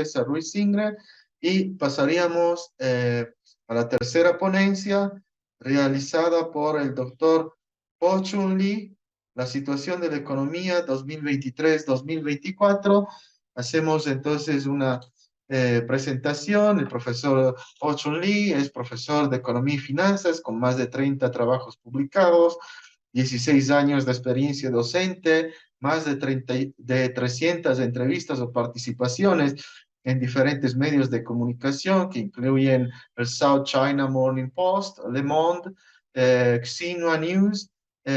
César Ruiz Ingrid, y pasaríamos a la tercera ponencia realizada por el doctor Po Chun Lee, la situación de la economía 2023-2024. Hacemos entonces una presentación. El profesor Po Chun Lee es profesor de Economía y Finanzas con más de 30 trabajos publicados, 16 años de experiencia docente, más de 300 entrevistas o participaciones en diferentes medios de comunicación que incluyen el South China Morning Post, Le Monde, Xinhua News,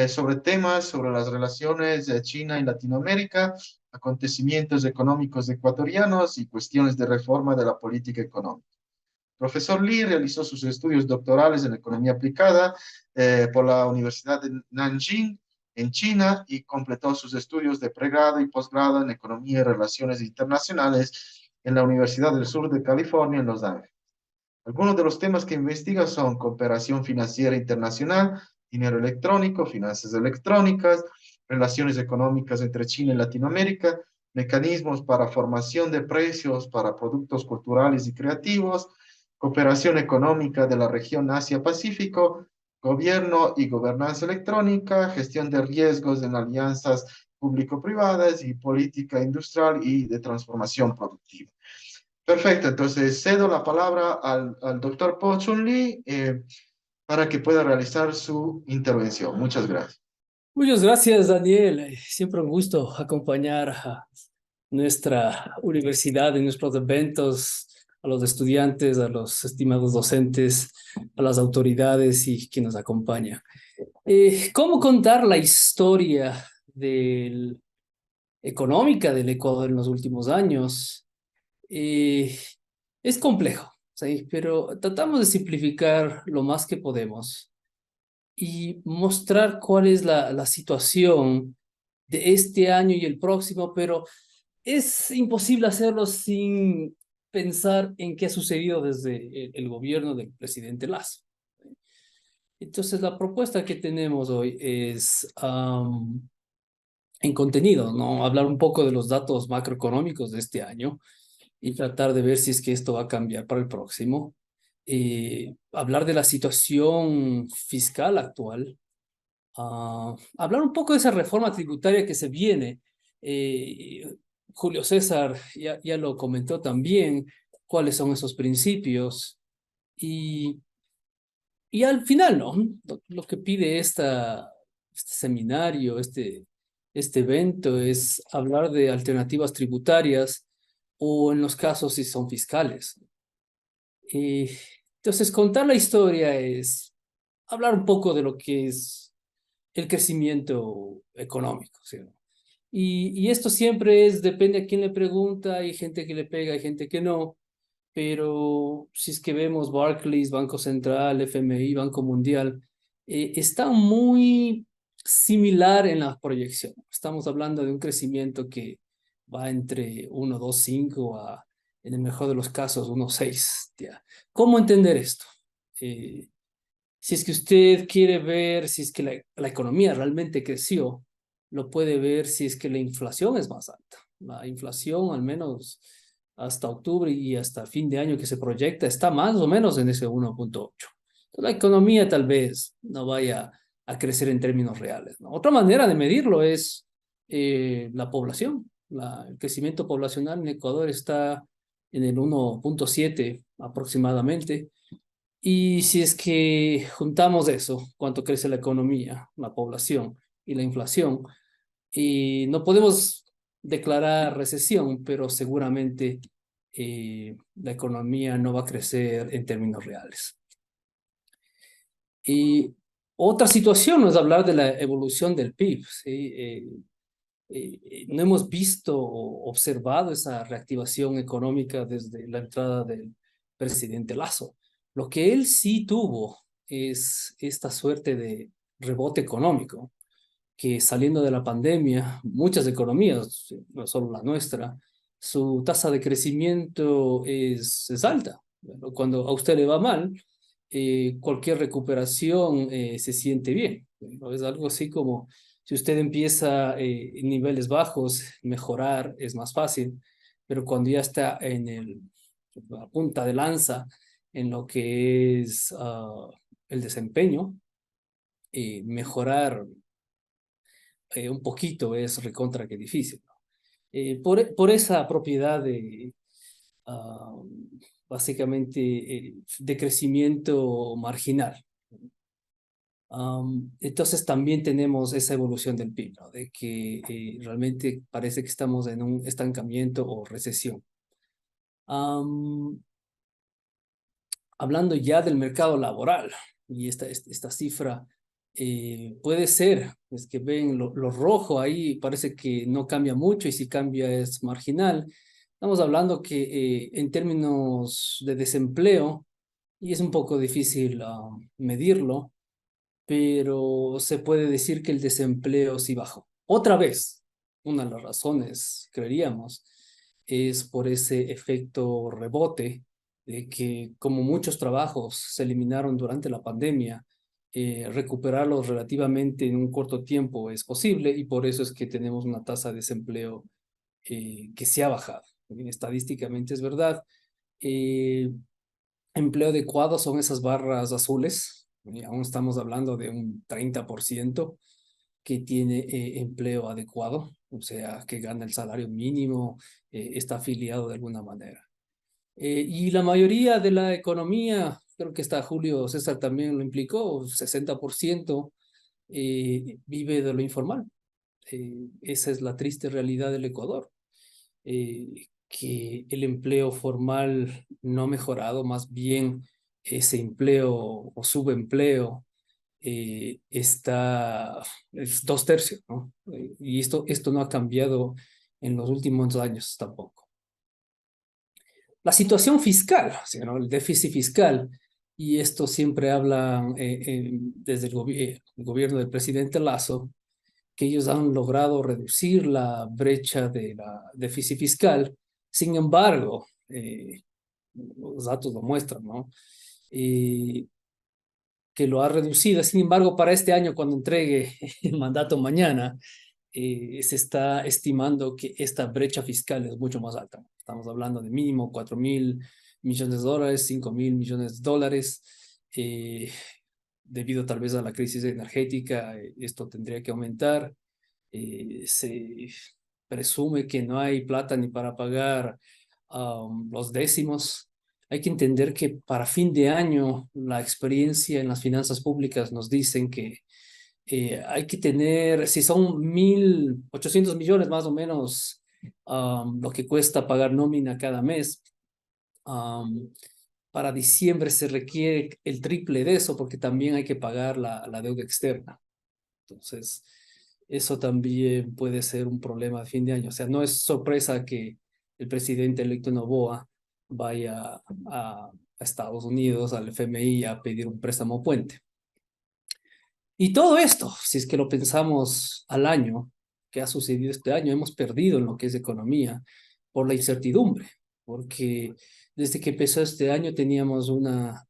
sobre temas sobre las relaciones de China y Latinoamérica, acontecimientos económicos ecuatorianos y cuestiones de reforma de la política económica. Profesor Lee realizó sus estudios doctorales en economía aplicada por la Universidad de Nanjing en China y completó sus estudios de pregrado y posgrado en economía y relaciones internacionales en la Universidad del Sur de California en Los Ángeles. Algunos de los temas que investiga son cooperación financiera internacional, dinero electrónico, finanzas electrónicas, relaciones económicas entre China y Latinoamérica, mecanismos para formación de precios para productos culturales y creativos, cooperación económica de la región Asia-Pacífico, gobierno y gobernanza electrónica, gestión de riesgos en alianzas público-privadas y política industrial y de transformación productiva. Perfecto, entonces cedo la palabra al doctor Po Chun Lee para que pueda realizar su intervención. Muchas gracias. Muchas gracias, Daniel. Siempre un gusto acompañar a nuestra universidad en nuestros eventos, a los estudiantes, a los estimados docentes, a las autoridades y quien nos acompaña. ¿Cómo contar la historia económica del Ecuador en los últimos años? Es complejo, ¿sí? Pero tratamos de simplificar lo más que podemos y mostrar cuál es la situación de este año y el próximo, pero es imposible hacerlo sin pensar en qué ha sucedido desde el gobierno del presidente Lazo. Entonces, la propuesta que tenemos hoy es en contenido, ¿no? Hablar un poco de los datos macroeconómicos de este año y tratar de ver si es que esto va a cambiar para el próximo. Hablar de la situación fiscal actual, hablar un poco de esa reforma tributaria que se viene. Julio César ya lo comentó también, cuáles son esos principios. Y, y al final, ¿no? Lo que pide este seminario, este evento, es hablar de alternativas tributarias o en los casos si son fiscales. Entonces, contar la historia es hablar un poco de lo que es el crecimiento económico, ¿sí? Y esto siempre depende a quién le pregunta, hay gente que le pega, hay gente que no, pero si es que vemos Barclays, Banco Central, FMI, Banco Mundial, está muy similar en la proyección. Estamos hablando de un crecimiento que va entre 1,25 a, en el mejor de los casos, 1,6. ¿Cómo entender esto? Si es que usted quiere ver si es que la economía realmente creció, lo puede ver si es que la inflación es más alta. La inflación, al menos hasta octubre y hasta fin de año que se proyecta, está más o menos en ese 1,8. La economía tal vez no vaya a crecer en términos reales, ¿no? Otra manera de medirlo es la población. El crecimiento poblacional en Ecuador está en el 1,7 aproximadamente. Y si es que juntamos eso, cuánto crece la economía, la población y la inflación, y no podemos declarar recesión, pero seguramente la economía no va a crecer en términos reales. Y otra situación es hablar de la evolución del PIB, ¿sí? No hemos visto o observado esa reactivación económica desde la entrada del presidente Lazo. Lo que él sí tuvo es esta suerte de rebote económico, que saliendo de la pandemia, muchas economías, no solo la nuestra, su tasa de crecimiento es alta. Bueno, cuando a usted le va mal, cualquier recuperación se siente bien. Bueno, es algo así como si usted empieza en niveles bajos, mejorar es más fácil, pero cuando ya está la punta de lanza en lo que es el desempeño, mejorar un poquito es recontra que difícil, ¿no? Por esa propiedad de, ah, básicamente, de crecimiento marginal. Entonces también tenemos esa evolución del PIB, ¿no? De que realmente parece que estamos en un estancamiento o recesión. Am, Hablando ya del mercado laboral, y esta cifra puede ser, es que ven lo rojo ahí, parece que no cambia mucho y si cambia es marginal. Estamos hablando que en términos de desempleo, y es un poco difícil medirlo, pero se puede decir que el desempleo sí bajó. Otra vez, una de las razones, creeríamos, es por ese efecto rebote de que como muchos trabajos se eliminaron durante la pandemia, recuperarlos relativamente en un corto tiempo es posible y por eso es que tenemos una tasa de desempleo que se ha bajado. Estadísticamente es verdad. Eh, Empleo adecuado son esas barras azules, y aún estamos hablando de un 30% que tiene empleo adecuado, o sea, que gana el salario mínimo, está afiliado de alguna manera. Y la mayoría de la economía, creo que está Julio César también lo implicó, 60% vive de lo informal. Esa es la triste realidad del Ecuador, que el empleo formal no ha mejorado, más bien ese empleo o subempleo es 2/3, ¿no? Y esto no ha cambiado en los últimos años tampoco. La situación fiscal, ¿sí, no? El déficit fiscal, y esto siempre hablan desde el gobierno del presidente Lazo, que ellos han logrado reducir la brecha de la déficit fiscal. Sin embargo, los datos lo muestran, ¿no? Eh, que lo ha reducido. Sin embargo, para este año, cuando entregue el mandato mañana, se está estimando que esta brecha fiscal es mucho más alta. Estamos hablando de mínimo 4.000 millones de dólares, 5.000 millones de dólares. Debido tal vez a la crisis energética, esto tendría que aumentar. Se presume que no hay plata ni para pagar los décimos. Hay que entender que para fin de año la experiencia en las finanzas públicas nos dicen que hay que tener, si son 1.800 millones más o menos, lo que cuesta pagar nómina cada mes. um, para diciembre se requiere el triple de eso porque también hay que pagar la deuda externa. Entonces, eso también puede ser un problema de fin de año. O sea, no es sorpresa que el presidente electo Noboa vaya a Estados Unidos, al FMI, a pedir un préstamo puente. Y todo esto, si es que lo pensamos al año, que ha sucedido este año, hemos perdido en lo que es economía por la incertidumbre, porque desde que empezó este año teníamos una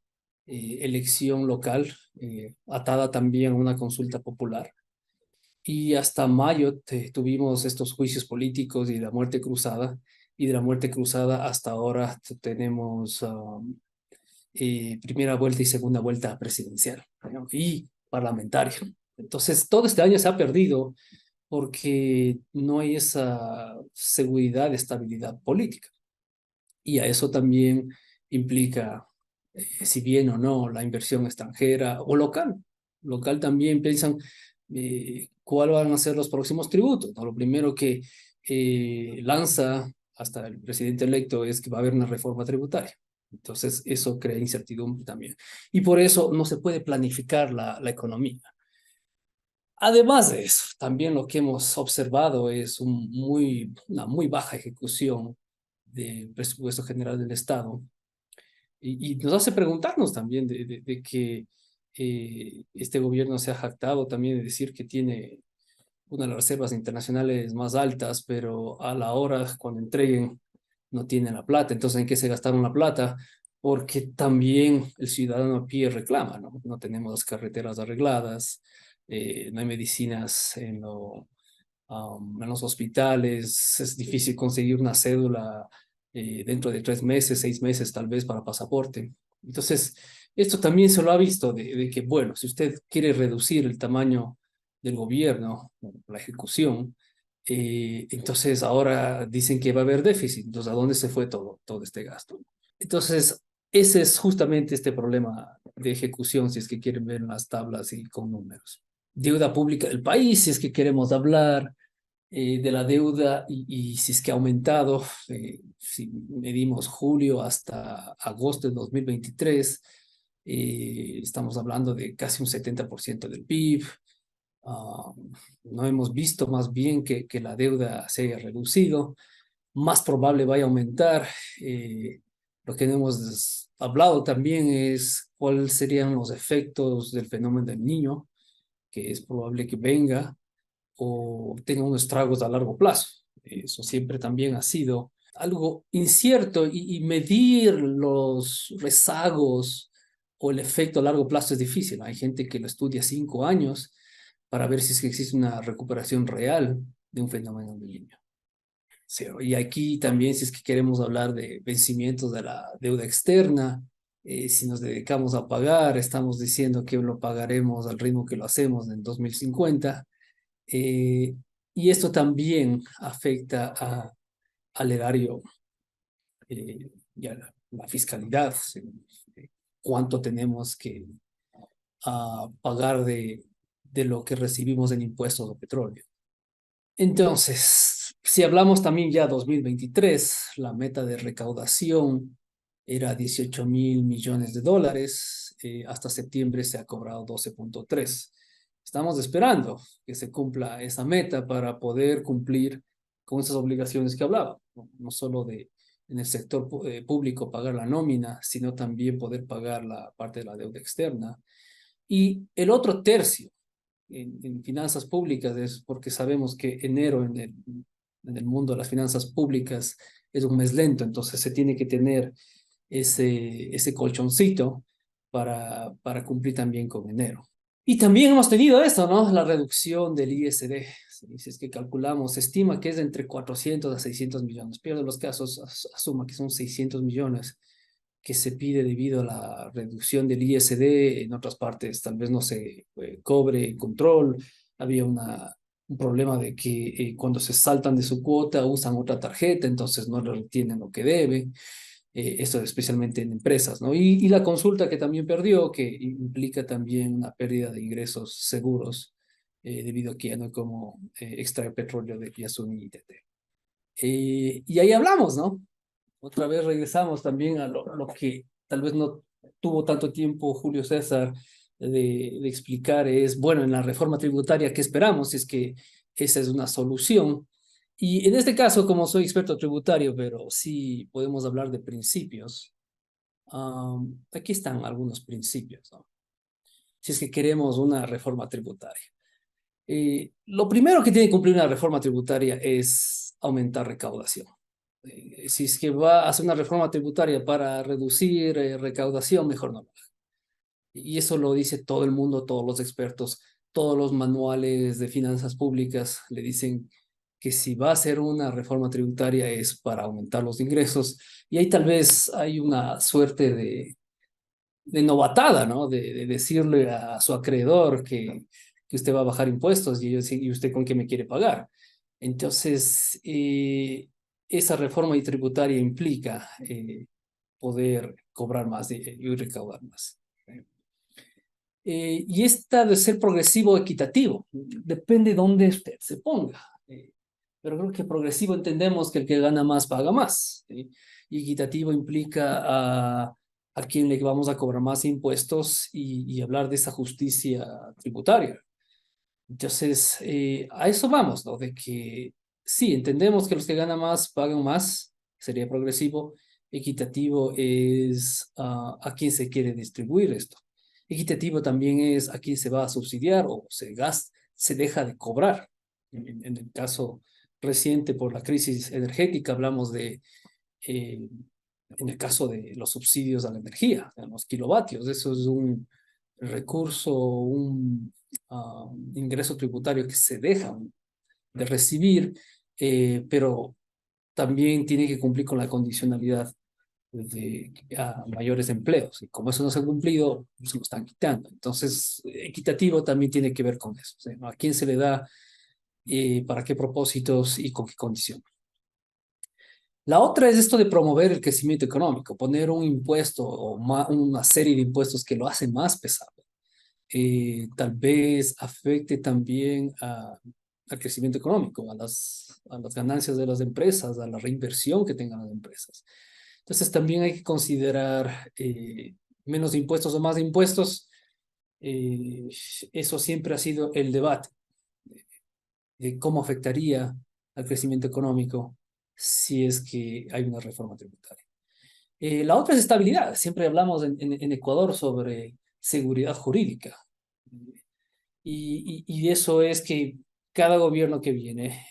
elección local atada también a una consulta popular. Y hasta mayo tuvimos estos juicios políticos y la muerte cruzada. Y de la muerte cruzada hasta ahora tenemos primera vuelta y segunda vuelta presidencial, ¿no? Y parlamentaria. Entonces, todo este año se ha perdido porque no hay esa seguridad, estabilidad política. Y a eso también implica, si bien o no, la inversión extranjera o local. Local también piensan cuáles van a ser los próximos tributos, ¿no? Lo primero que lanza hasta el presidente electo es que va a haber una reforma tributaria. Entonces, eso crea incertidumbre también. Y por eso no se puede planificar la economía. Además de eso, también lo que hemos observado es una muy baja ejecución del presupuesto general del Estado y nos hace preguntarnos también de que este gobierno se ha jactado también de decir que tiene una de las reservas internacionales más altas, pero a la hora cuando entreguen no tienen la plata. Entonces, ¿en qué se gastaron la plata? Porque también el ciudadano a pie reclama, ¿no? No tenemos las carreteras arregladas, no hay medicinas En los hospitales es difícil conseguir una cédula dentro de 3 meses, 6 meses tal vez para pasaporte. Entonces, esto también se lo ha visto de que, bueno, si usted quiere reducir el tamaño del gobierno, la ejecución, entonces ahora dicen que va a haber déficit. Entonces, ¿a dónde se fue todo este gasto? Entonces, ese es justamente este problema de ejecución, si es que quieren ver las tablas y con números. Deuda pública del país, si es que queremos hablar de la deuda y si es que ha aumentado, si medimos julio hasta agosto de 2023, estamos hablando de casi un 70% del PIB. Ah, no hemos visto más bien que la deuda se haya reducido, más probable vaya a aumentar. Lo que no hemos hablado también es cuáles serían los efectos del fenómeno del niño, que es probable que venga o tenga unos estragos a largo plazo. Eso siempre también ha sido algo incierto y medir los rezagos o el efecto a largo plazo es difícil. Hay gente que lo estudia 5 años para ver si es que existe una recuperación real de un fenómeno del niño. Sí, y aquí también, si es que queremos hablar de vencimientos de la deuda externa, si nos dedicamos a pagar, estamos diciendo que lo pagaremos al ritmo que lo hacemos en 2050. eh, y esto también afecta al erario y a la fiscalidad, ¿sí? Cuánto tenemos que pagar de lo que recibimos en impuestos de petróleo. Entonces, si hablamos también ya 2023, la meta de recaudación era 18.000 millones de dólares, hasta septiembre se ha cobrado 12.3. Estamos esperando que se cumpla esa meta para poder cumplir con esas obligaciones que hablaba, no solo de en el sector público pagar la nómina, sino también poder pagar la parte de la deuda externa. Y el otro tercio en finanzas públicas es porque sabemos que enero en el mundo de las finanzas públicas es un mes lento, entonces se tiene que tener ese colchoncito para cumplir también con enero. Y también hemos tenido esto, ¿no? La reducción del ISD. Si es que calculamos, se estima que es de entre 400 a 600 millones. Pero de los casos, asuma que son 600 millones que se pide debido a la reducción del ISD. En otras partes tal vez no se cobre control. Había un problema de que cuando se saltan de su cuota usan otra tarjeta, entonces no retienen lo que deben. Esto especialmente en empresas, ¿no? Y la consulta que también perdió, que implica también una pérdida de ingresos seguros, debido a que ya no hay como extraer petróleo de Yasuni y TT. Y ahí hablamos, ¿no? Otra vez regresamos también a lo que tal vez no tuvo tanto tiempo Julio César de explicar, es, bueno, en la reforma tributaria, ¿qué esperamos? Si es que esa es una solución. Y en este caso, como soy experto tributario, pero sí podemos hablar de principios, aquí están algunos principios, ¿no? Si es que queremos una reforma tributaria. Lo primero que tiene que cumplir una reforma tributaria es aumentar recaudación. Si es que va a hacer una reforma tributaria para reducir recaudación, mejor no. Y eso lo dice todo el mundo, todos los expertos, todos los manuales de finanzas públicas le dicen que si va a ser una reforma tributaria es para aumentar los ingresos. Y ahí tal vez hay una suerte de novatada, ¿no? De decirle a su acreedor que usted va a bajar impuestos y usted con qué me quiere pagar. Entonces, esa reforma tributaria implica poder cobrar más y recaudar más. Y esta de ser progresivo o equitativo, depende de dónde usted se ponga. Pero creo que progresivo entendemos que el que gana más paga más, ¿sí? Y equitativo implica a quien le vamos a cobrar más impuestos y hablar de esa justicia tributaria. Entonces, a eso vamos, ¿no? De que sí, entendemos que los que ganan más pagan más, sería progresivo. Equitativo es a quién se quiere distribuir esto. Equitativo también es a quién se va a subsidiar o se deja de cobrar. En el caso reciente por la crisis energética hablamos eh, en el caso de los subsidios a la energía, a los kilovatios, eso es un recurso, un ingreso tributario que se deja de recibir, pero también tiene que cumplir con la condicionalidad de a mayores empleos. Y como eso no se ha cumplido, se lo están quitando. Entonces, equitativo también tiene que ver con eso. O sea, ¿no? ¿A quién se le da, para qué propósitos y con qué condición? La otra es esto de promover el crecimiento económico, poner un impuesto o una serie de impuestos que lo hacen más pesado. Tal vez afecte también al crecimiento económico, a las ganancias de las empresas, a la reinversión que tengan las empresas. Entonces también hay que considerar menos impuestos o más impuestos. Eh, Eso siempre ha sido el debate de cómo afectaría al crecimiento económico si es que hay una reforma tributaria. La otra es estabilidad. Siempre hablamos en Ecuador sobre seguridad jurídica. Y eso es que cada gobierno que viene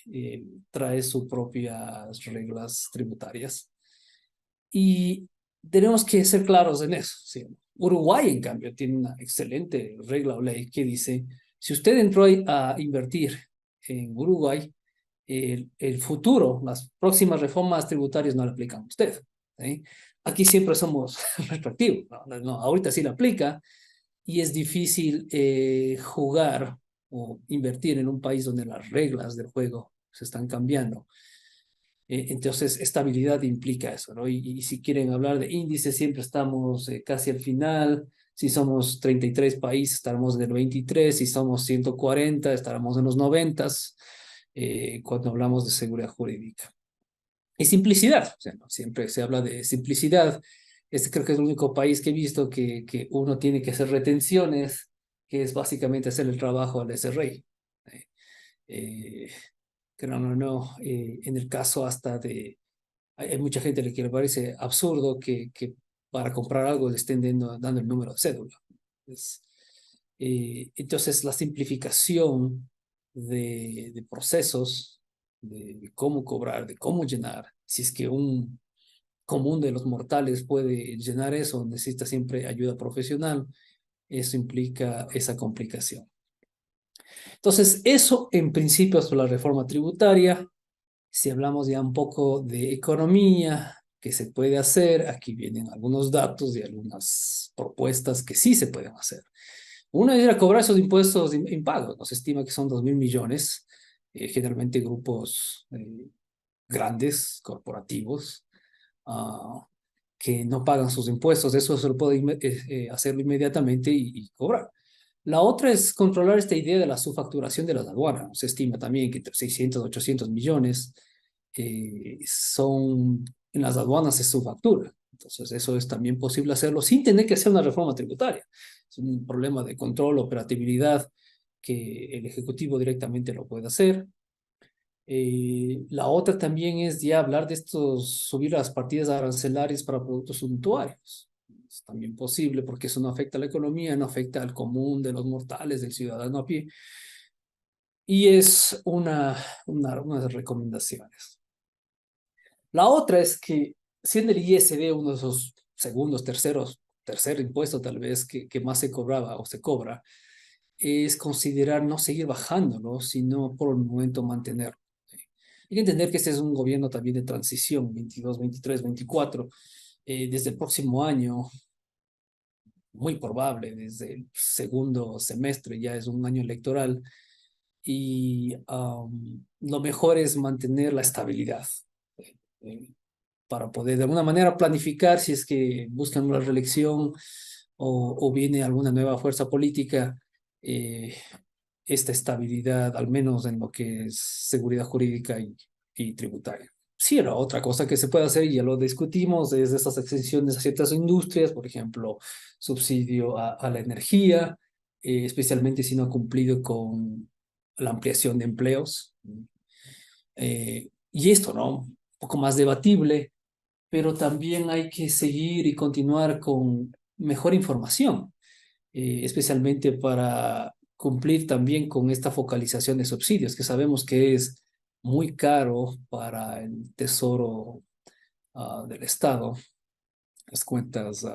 trae sus propias reglas tributarias. Y tenemos que ser claros en eso. ¿Sí? Uruguay, en cambio, tiene una excelente regla o ley que dice, si usted entró a invertir en Uruguay, el futuro, las próximas reformas tributarias no le aplican a usted. ¿Sí? Aquí siempre somos retroactivos. No, ahorita sí le aplica y es difícil jugar o invertir en un país donde las reglas del juego se están cambiando. Entonces, estabilidad implica eso, ¿no? Y si quieren hablar de índices, siempre estamos casi al final. Si somos 33 países, estaremos en el 23. Si somos 140, estaremos en los 90 cuando hablamos de seguridad jurídica. Y simplicidad, o sea, ¿no? Siempre se habla de simplicidad. Este creo que es el único país que he visto que uno tiene que hacer retenciones, que es básicamente hacer el trabajo al SRI. Eh, eh, que en el caso hasta de, hay mucha gente que le parece absurdo que para comprar algo le estén dando el número de cédula. Es, entonces, la simplificación de procesos, de cómo cobrar, de cómo llenar, si es que un común de los mortales puede llenar eso, necesita siempre ayuda profesional, eso implica esa complicación. Entonces, eso en principio es la reforma tributaria. Si hablamos ya un poco de economía, que se puede hacer, aquí vienen algunos datos y algunas propuestas que sí se pueden hacer. Una es ir a cobrar esos impuestos impagos. Nos estima que son 2.000 millones, generalmente grupos grandes, corporativos, uh, que no pagan sus impuestos. Eso se lo puede hacerlo inmediatamente y cobrar. La otra es controlar esta idea de la subfacturación de las aduanas. Se estima también que entre 600 800 millones son en las aduanas se subfactura. Entonces, eso es también posible hacerlo sin tener que hacer una reforma tributaria. Es un problema de control, operatividad, que el Ejecutivo directamente lo puede hacer. La otra también es ya hablar de estos, subir las partidas arancelarias para productos suntuarios. Es también posible porque eso no afecta a la economía, no afecta al común de los mortales, del ciudadano a pie. Y es una de las recomendaciones. La otra es que siendo el ISD uno de esos segundos, tercer impuesto tal vez que más se cobraba o se cobra, es considerar no seguir bajándolo, sino por el momento mantenerlo. Hay que entender que este es un gobierno también de transición, 22, 23, 24. Desde el próximo año, muy probable, desde el segundo semestre, ya es un año electoral, y lo mejor es mantener la estabilidad eh, para poder de alguna manera planificar si es que buscan una reelección o viene alguna nueva fuerza política, eh, esta estabilidad, al menos en lo que es seguridad jurídica y tributaria. Sí, la otra cosa que se puede hacer, y ya lo discutimos, es estas exenciones a ciertas industrias, por ejemplo, subsidio a la energía, especialmente si no ha cumplido con la ampliación de empleos. Y esto, ¿no? Un poco más debatible, pero también hay que seguir y continuar con mejor información, especialmente para cumplir también con esta focalización de subsidios, que sabemos que es muy caro para el tesoro del Estado, las cuentas,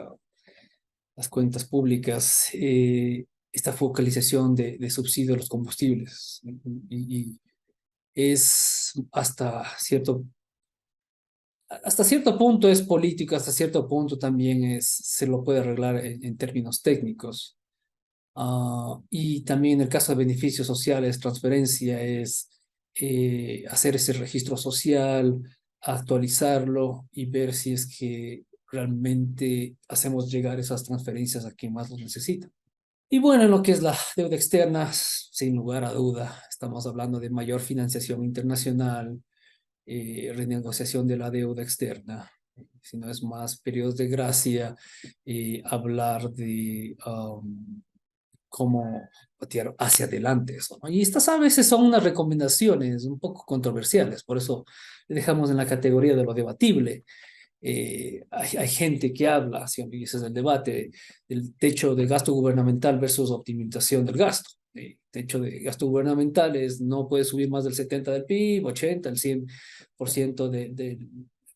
las cuentas públicas, esta focalización de subsidio a los combustibles. Y es hasta cierto punto es político, hasta cierto punto también se lo puede arreglar en términos técnicos. Y también en el caso de beneficios sociales, transferencia es hacer ese registro social, actualizarlo y ver si es que realmente hacemos llegar esas transferencias a quien más los necesita. Y bueno, en lo que es la deuda externa, sin lugar a duda, estamos hablando de mayor financiación internacional, renegociación de la deuda externa, si no es más periodos de gracia, hablar de cómo patear hacia adelante eso, ¿no? Y estas a veces son unas recomendaciones un poco controversiales, por eso le dejamos en la categoría de lo debatible. Hay gente que habla, ¿sí? Y ese es el debate, del techo de gasto gubernamental versus optimización del gasto. Techo de gasto gubernamental es no puede subir más del 70 del PIB, 80, el 100% del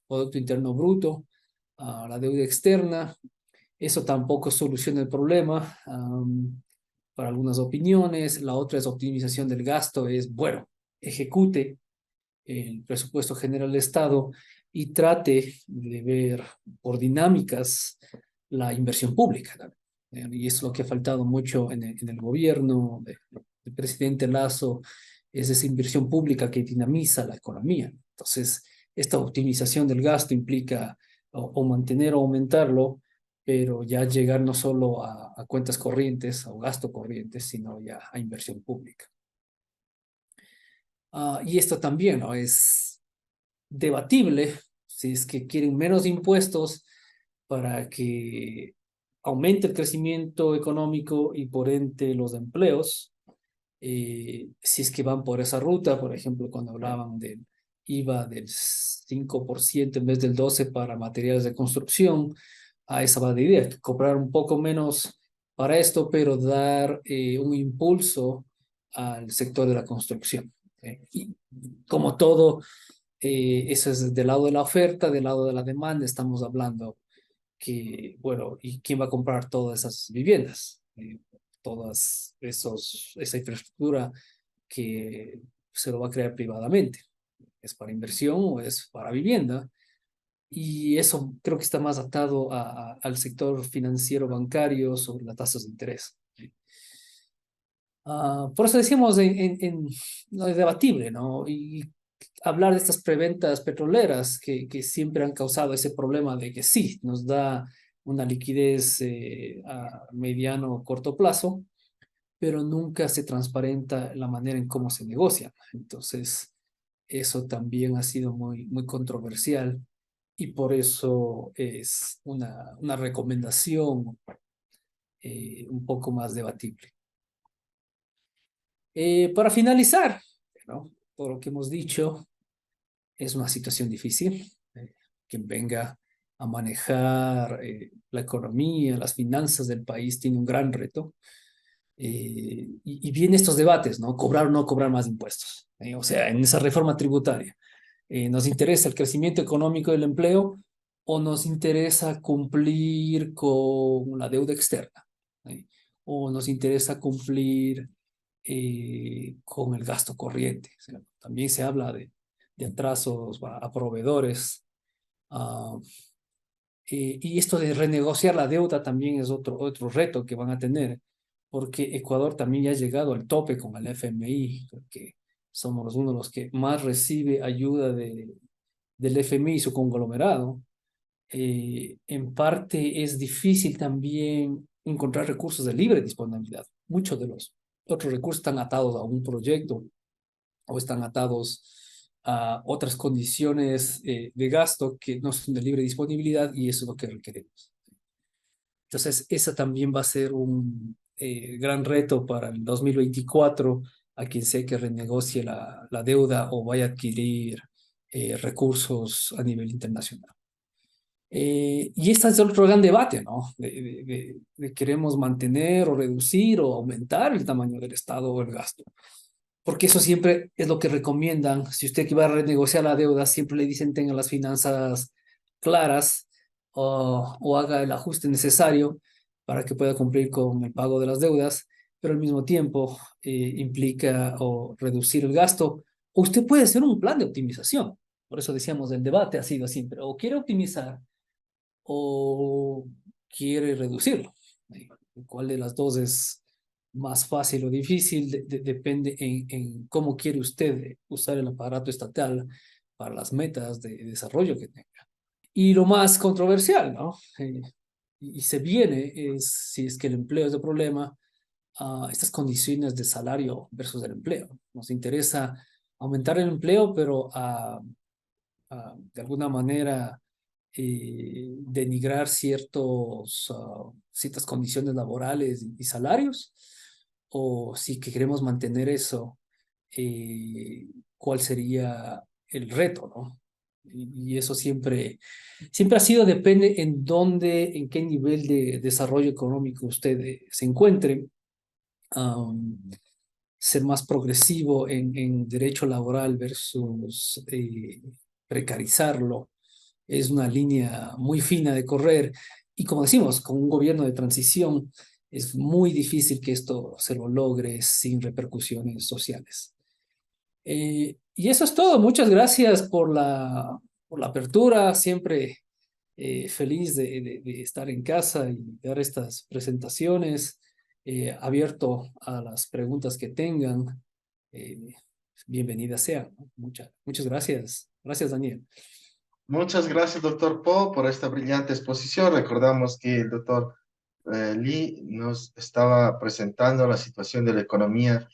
Producto Interno Bruto. La deuda externa, eso tampoco soluciona el problema. Para algunas opiniones, la otra es optimización del gasto, es, bueno, ejecute el presupuesto general del Estado y trate de ver por dinámicas la inversión pública, ¿no? Y es lo que ha faltado mucho en el gobierno del presidente Lazo, es esa inversión pública que dinamiza la economía. Entonces, esta optimización del gasto implica o mantener o aumentarlo, pero ya llegar no solo a cuentas corrientes o gasto corrientes, sino ya a inversión pública. Y esto también, ¿no? Es debatible si es que quieren menos impuestos para que aumente el crecimiento económico y por ende los empleos. Si es que van por esa ruta, por ejemplo, cuando hablaban del IVA del 5% en vez del 12% para materiales de construcción, a esa va de idea, que cobrar un poco menos para esto, pero dar un impulso al sector de la construcción. Y como todo, eso es del lado de la oferta, del lado de la demanda, estamos hablando que, bueno, ¿y quién va a comprar todas esas viviendas? Esa infraestructura que se lo va a crear privadamente. ¿Es para inversión o es para vivienda? Y eso creo que está más atado al sector financiero bancario sobre las tasas de interés. Por eso decíamos no es debatible, ¿no? Y hablar de estas preventas petroleras que siempre han causado ese problema de que sí, nos da una liquidez a mediano o corto plazo, pero nunca se transparenta la manera en cómo se negocia. Entonces, eso también ha sido muy, muy controversial y por eso es una recomendación un poco más debatible. Para finalizar, ¿no? Por lo que hemos dicho, es una situación difícil. Quien venga a manejar la economía, las finanzas del país tiene un gran reto. Y vienen estos debates, ¿no? Cobrar o no cobrar más impuestos. O sea, en esa reforma tributaria, ¿nos interesa el crecimiento económico del empleo o nos interesa cumplir con la deuda externa? ¿O nos interesa cumplir con el gasto corriente? O sea, también se habla de atrasos a proveedores. ah, y esto de renegociar la deuda también es otro reto que van a tener, porque Ecuador también ya ha llegado al tope con el FMI, porque somos uno de los que más recibe ayuda del FMI y su conglomerado. En parte es difícil también encontrar recursos de libre disponibilidad. Muchos de los otros recursos están atados a un proyecto o están atados a otras condiciones de gasto que no son de libre disponibilidad y eso es lo que requeremos. Entonces, esa también va a ser un gran reto para el 2024 a quien sea que renegocie la deuda o vaya a adquirir recursos a nivel internacional. Y este es otro gran debate, ¿no? De queremos mantener o reducir o aumentar el tamaño del Estado o el gasto. Porque eso siempre es lo que recomiendan. Si usted que va a renegociar la deuda, siempre le dicen tenga las finanzas claras o haga el ajuste necesario para que pueda cumplir con el pago de las deudas, pero al mismo tiempo implica o reducir el gasto O usted puede hacer un plan de optimización. Por eso decíamos, el debate ha sido siempre, o quiere optimizar o quiere reducirlo. ¿Cuál de las dos es más fácil o difícil? Depende en cómo quiere usted usar el aparato estatal para las metas de desarrollo que tenga. Y lo más controversial, ¿no? Y se viene, es si es que el empleo es el problema, a estas condiciones de salario versus el empleo. Nos interesa aumentar el empleo, pero de alguna manera denigrar ciertas condiciones laborales y salarios, o si que queremos mantener eso, ¿cuál sería el reto, ¿no? Y eso siempre ha sido, depende en dónde, en qué nivel de desarrollo económico usted se encuentre. um, Ser más progresivo en derecho laboral versus precarizarlo es una línea muy fina de correr. Y como decimos, con un gobierno de transición es muy difícil que esto se lo logre sin repercusiones sociales. Y eso es todo. Muchas gracias por la apertura. Siempre feliz de estar en casa y dar estas presentaciones. Abierto a las preguntas que tengan. Eh, Bienvenidas sean, ¿no? Muchas gracias. Gracias, Daniel. Muchas gracias, doctor Po, por esta brillante exposición. Recordamos que el doctor Lee nos estaba presentando la situación de la economía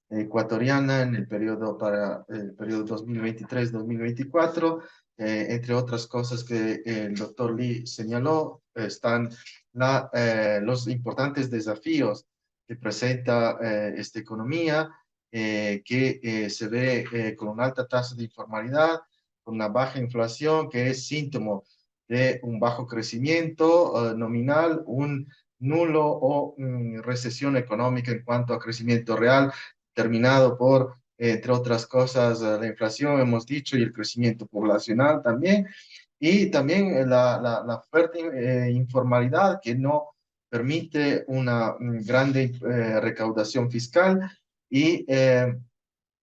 ecuatoriana en el periodo 2023-2024. Entre otras cosas que el doctor Lee señaló, están los importantes desafíos que presenta esta economía, que se ve con una alta tasa de informalidad, con una baja inflación, que es síntoma de un bajo crecimiento nominal, un nulo o recesión económica en cuanto a crecimiento real, terminado por, entre otras cosas, la inflación, hemos dicho, y el crecimiento poblacional también, y también la fuerte informalidad que no permite una grande recaudación fiscal y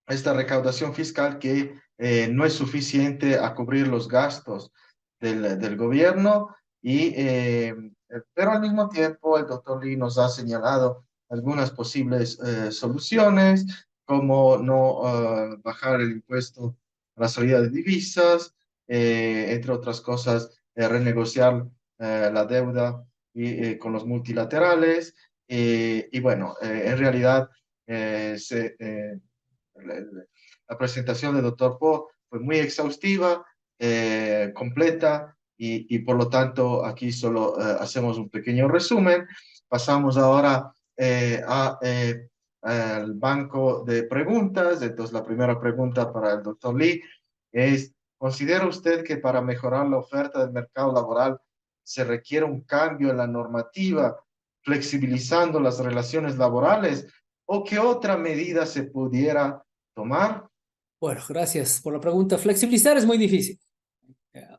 esta recaudación fiscal que no es suficiente a cubrir los gastos del gobierno, pero al mismo tiempo el doctor Lee nos ha señalado algunas posibles soluciones, como no bajar el impuesto a la salida de divisas, entre otras cosas, renegociar la deuda con los multilaterales, y bueno, en realidad la, la presentación del doctor Po fue muy exhaustiva, completa, y por lo tanto aquí solo hacemos un pequeño resumen. Pasamos ahora al banco de preguntas. Entonces, la primera pregunta para el doctor Lee es, ¿considera usted que para mejorar la oferta del mercado laboral se requiere un cambio en la normativa, flexibilizando las relaciones laborales, o qué otra medida se pudiera tomar? Bueno, gracias por la pregunta. Flexibilizar es muy difícil.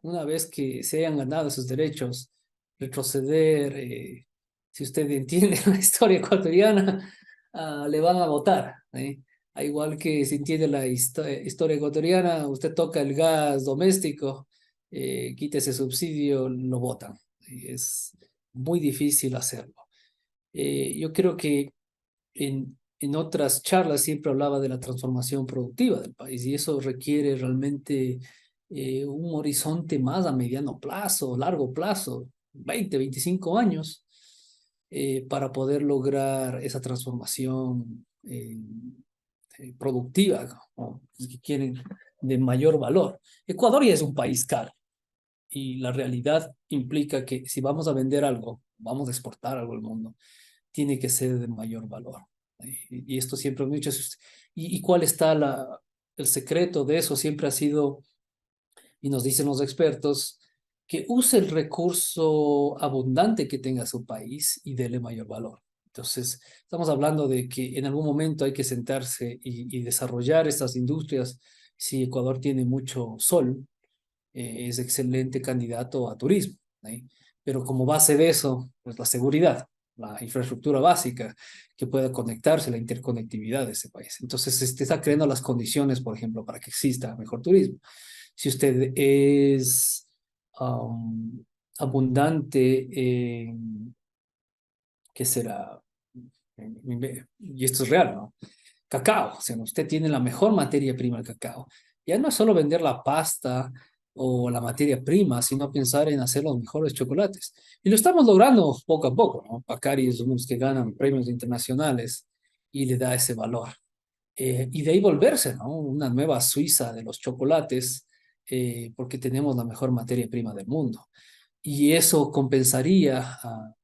Una vez que se hayan ganado esos derechos, retroceder, si usted entiende la historia ecuatoriana, le van a votar. A igual que si entiende la historia ecuatoriana, usted toca el gas doméstico, quita ese subsidio, lo votan. Es muy difícil hacerlo. Yo creo que en otras charlas siempre hablaba de la transformación productiva del país y eso requiere realmente un horizonte más a mediano plazo, largo plazo, 20, 25 años, para poder lograr esa transformación productiva, ¿no? Si quieren, de mayor valor. Ecuador ya es un país caro y la realidad implica que si vamos a vender algo, vamos a exportar algo al mundo, tiene que ser de mayor valor. Y esto siempre hemos dicho. ¿Y cuál está el secreto de eso? Siempre ha sido, y nos dicen los expertos, que use el recurso abundante que tenga su país y dele mayor valor. Entonces, estamos hablando de que en algún momento hay que sentarse y desarrollar estas industrias. Si Ecuador tiene mucho sol, es excelente candidato a turismo, ¿sí? Pero como base de eso, pues la seguridad. la infraestructura básica que pueda conectarse, la interconectividad de ese país. Entonces, está creando las condiciones, por ejemplo, para que exista mejor turismo. Si usted es abundante en, ¿qué será? Y esto es real, ¿no? Cacao, o sea, usted tiene la mejor materia prima del cacao. Ya no es solo vender la pasta o la materia prima, sino pensar en hacer los mejores chocolates. Y lo estamos logrando poco a poco, ¿no? Pacari es uno de los que ganan premios internacionales y le da ese valor. Y de ahí volverse, ¿no? Una nueva Suiza de los chocolates, porque tenemos la mejor materia prima del mundo. Y eso compensaría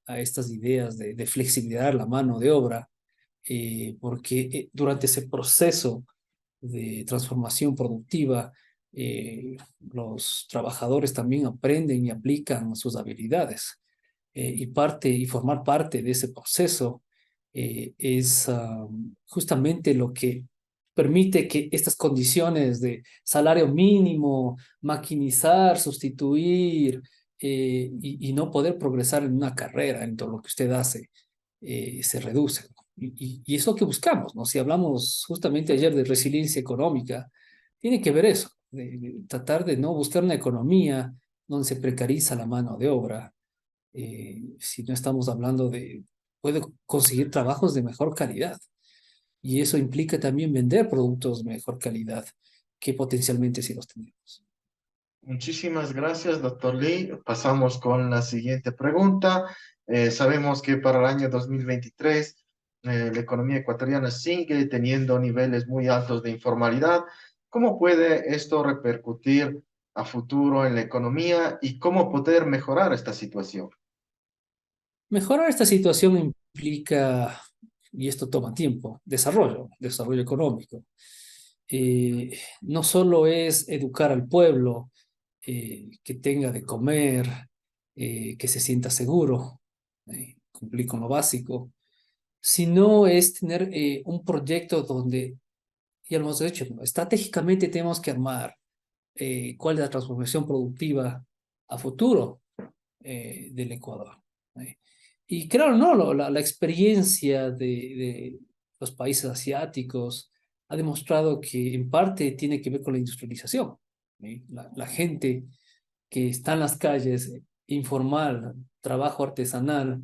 a estas ideas de flexibilizar la mano de obra, porque durante ese proceso de transformación productiva, los trabajadores también aprenden y aplican sus habilidades. Y formar parte de ese proceso es justamente lo que permite que estas condiciones de salario mínimo, maquinizar, sustituir y no poder progresar en una carrera, en todo lo que usted hace, se reducen. Y es lo que buscamos, ¿no? Si hablamos justamente ayer de resiliencia económica, tiene que ver eso, de tratar de no buscar una economía donde se precariza la mano de obra, si no estamos hablando de, puede conseguir trabajos de mejor calidad. Y eso implica también vender productos de mejor calidad, que potencialmente sí los tenemos. Muchísimas gracias, doctor Lee. Pasamos con la siguiente pregunta. Sabemos que para el año 2023 la economía ecuatoriana sigue teniendo niveles muy altos de informalidad. ¿Cómo puede esto repercutir a futuro en la economía y cómo poder mejorar esta situación? Mejorar esta situación implica, y esto toma tiempo, desarrollo económico. No solo es educar al pueblo, que tenga de comer, que se sienta seguro, cumplir con lo básico, sino es tener un proyecto donde, ya lo hemos hecho, ¿no? Estratégicamente tenemos que armar cuál es la transformación productiva a futuro del Ecuador. ¿Eh? Y claro, no, la experiencia de los países asiáticos ha demostrado que en parte tiene que ver con la industrialización. La gente que está en las calles, informal, trabajo artesanal,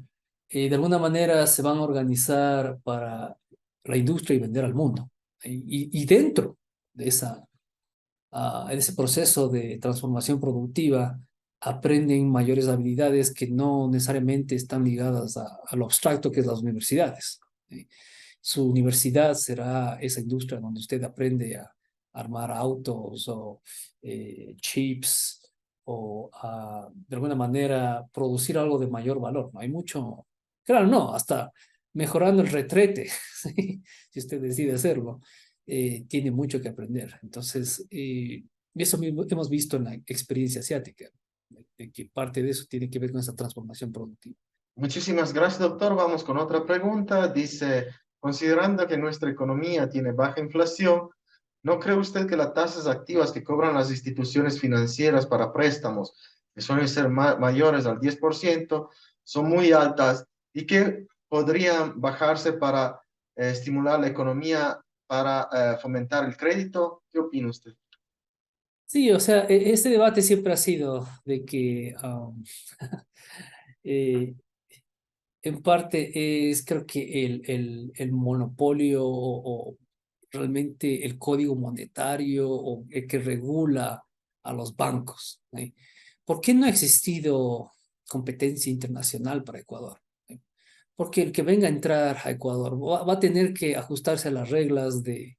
de alguna manera se van a organizar para la industria y vender al mundo. Y dentro de en ese proceso de transformación productiva, aprenden mayores habilidades que no necesariamente están ligadas a lo abstracto que es las universidades. ¿Sí? Su universidad será esa industria donde usted aprende a armar autos o chips o de alguna manera producir algo de mayor valor. No hay mucho, claro, no, hasta mejorando el retrete, ¿sí? Si usted decide hacerlo, tiene mucho que aprender. Entonces, y eso mismo hemos visto en la experiencia asiática, de que parte de eso tiene que ver con esa transformación productiva. Muchísimas gracias, doctor. Vamos con otra pregunta. Dice, considerando que nuestra economía tiene baja inflación, ¿no cree usted que las tasas activas que cobran las instituciones financieras para préstamos, que suelen ser mayores al 10%, son muy altas y que podrían bajarse para estimular la economía, para fomentar el crédito? ¿Qué opina usted? Sí, o sea, este debate siempre ha sido de que eh, en parte es creo que el monopolio o realmente el código monetario o el que regula a los bancos. ¿Sí? ¿Por qué no ha existido competencia internacional para Ecuador? ¿Sí? Porque el que venga a entrar a Ecuador va a tener que ajustarse a las reglas de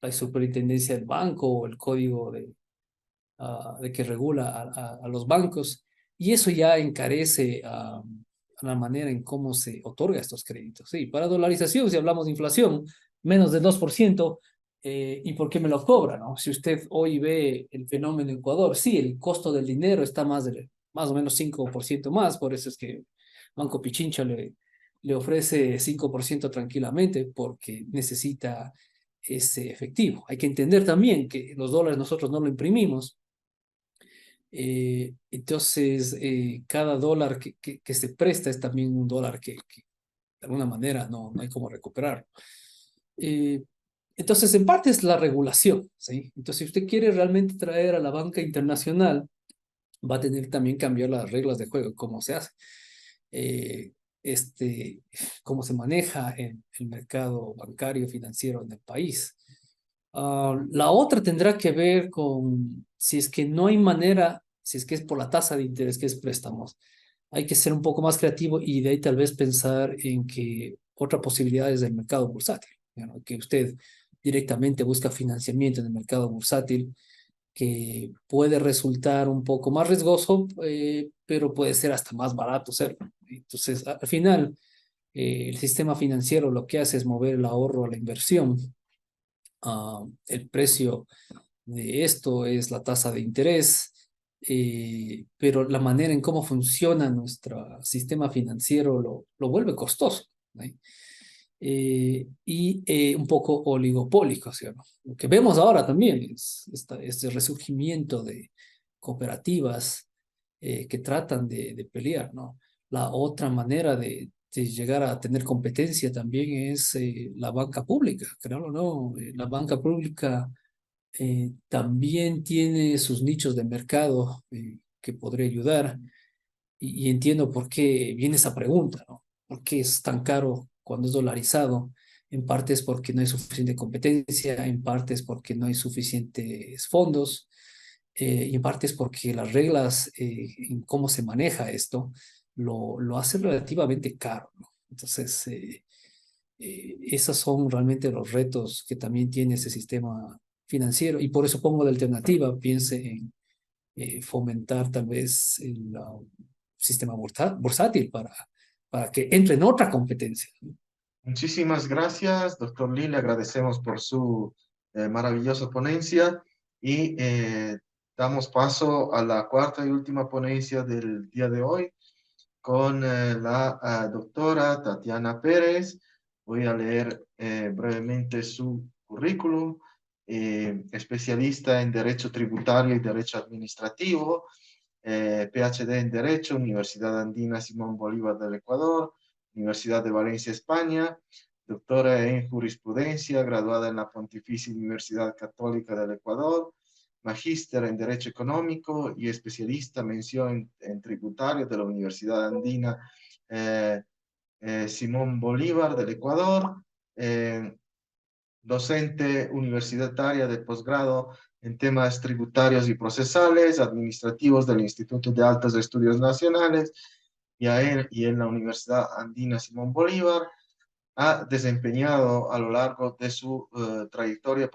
la superintendencia del banco o el código de que regula a los bancos, y eso ya encarece a la manera en cómo se otorga estos créditos. Sí, para dolarización, si hablamos de inflación, menos del 2%, ¿y por qué me lo cobra? ¿No? Si usted hoy ve el fenómeno en Ecuador, sí, el costo del dinero está más o menos 5% más, por eso es que Banco Pichincha le ofrece 5% tranquilamente porque necesita ese efectivo. Hay que entender también que los dólares nosotros no lo imprimimos, Entonces, cada dólar que se presta es también un dólar que de alguna manera no hay cómo recuperarlo. Eh, entonces, en parte es la regulación, ¿sí? Entonces, si usted quiere realmente traer a la banca internacional, va a tener también que cambiar las reglas de juego, cómo se hace, eh, este, cómo se maneja el mercado bancario financiero en el país. La otra tendrá que ver con si es que no hay manera, si es que es por la tasa de interés que es préstamos, hay que ser un poco más creativo y de ahí tal vez pensar en que otra posibilidad es el mercado bursátil, ¿no? Que usted directamente busca financiamiento en el mercado bursátil, que puede resultar un poco más riesgoso, pero puede ser hasta más barato ser. Entonces, al final, el sistema financiero lo que hace es mover el ahorro a la inversión. El precio de esto es la tasa de interés, pero la manera en cómo funciona nuestro sistema financiero lo vuelve costoso, ¿no? Un poco oligopólico, ¿sí o no? Lo que vemos ahora también es este resurgimiento de cooperativas que tratan de pelear, ¿no? La otra manera de llegar a tener competencia también es la banca pública, creo o no, la banca pública también tiene sus nichos de mercado que podría ayudar y entiendo por qué viene esa pregunta, ¿no? ¿Por qué es tan caro cuando es dolarizado? En parte es porque no hay suficiente competencia, en parte es porque no hay suficientes fondos, y en parte es porque las reglas en cómo se maneja esto lo hace relativamente caro, ¿no? Entonces, esos son realmente los retos que también tiene ese sistema financiero y por eso pongo de alternativa, piense en fomentar tal vez el sistema bursátil para que entre en otra competencia, ¿no? Muchísimas gracias, doctor Lee. Le agradecemos por su maravillosa ponencia y damos paso a la cuarta y última ponencia del día de hoy con la doctora Tatiana Pérez. Voy a leer brevemente su currículum. Especialista en Derecho Tributario y Derecho Administrativo, PhD en Derecho, Universidad Andina Simón Bolívar del Ecuador, Universidad de Valencia, España, doctora en Jurisprudencia, graduada en la Pontificia Universidad Católica del Ecuador, magíster en Derecho Económico y especialista mención en tributario de la Universidad Andina eh, Simón Bolívar del Ecuador, docente universitaria de posgrado en temas tributarios y procesales, administrativos del Instituto de Altos Estudios Nacionales y en la Universidad Andina Simón Bolívar. Ha desempeñado a lo largo de su trayectoria